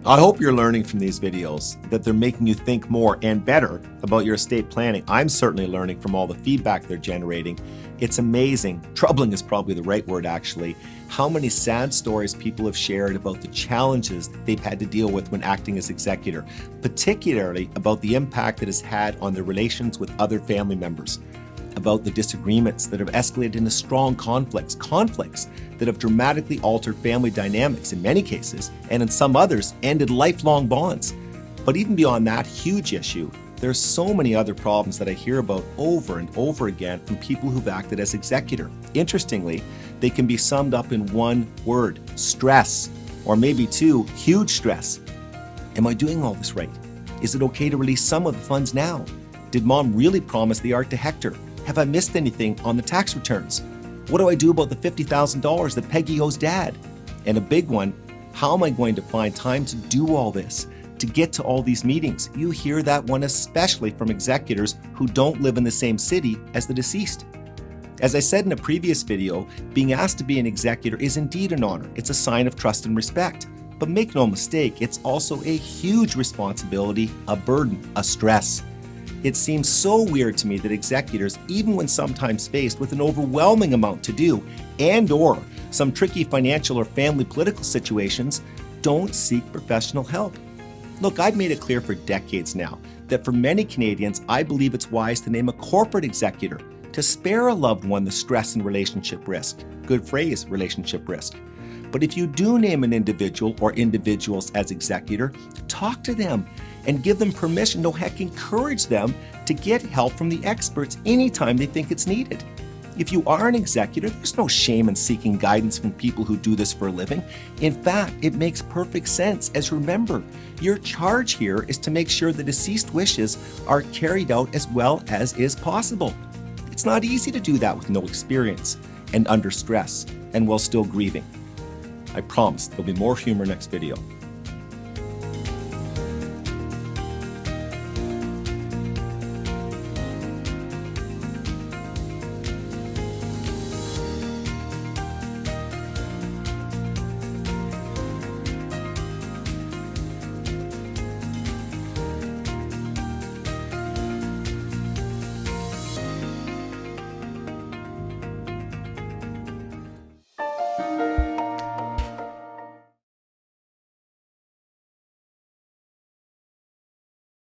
I hope you're learning from these videos, that they're making you think more and better about your estate planning. I'm certainly learning from all the feedback they're generating. It's amazing, troubling is probably the right word actually, how many sad stories people have shared about the challenges that they've had to deal with when acting as executor, particularly about the impact it has had on their relations with other family members, about the disagreements that have escalated into strong conflicts that have dramatically altered family dynamics in many cases, and in some others, ended lifelong bonds. But even beyond that huge issue, there's so many other problems that I hear about over and over again from people who've acted as executor. Interestingly, they can be summed up in one word: stress, or maybe two: huge stress. Am I doing all this right? Is it okay to release some of the funds now? Did mom really promise the art to Hector? Have I missed anything on the tax returns? What do I do about the $50,000 that Peggy owes dad? And a big one, how am I going to find time to do all this, to get to all these meetings? You hear that one especially from executors who don't live in the same city as the deceased. As I said in a previous video, being asked to be an executor is indeed an honor. It's a sign of trust and respect. But make no mistake, it's also a huge responsibility, a burden, a stress. It seems so weird to me that executors, even when sometimes faced with an overwhelming amount to do and/or some tricky financial or family political situations, don't seek professional help. Look, I've made it clear for decades now that for many Canadians, I believe it's wise to name a corporate executor to spare a loved one the stress and relationship risk. Good phrase, relationship risk. But if you do name an individual or individuals as executor, talk to them and give them permission, no heck, encourage them to get help from the experts anytime they think it's needed. If you are an executor, there's no shame in seeking guidance from people who do this for a living. In fact, it makes perfect sense, as remember, your charge here is to make sure the deceased wishes are carried out as well as is possible. It's not easy to do that with no experience and under stress and while still grieving. I promise there'll be more humor next video.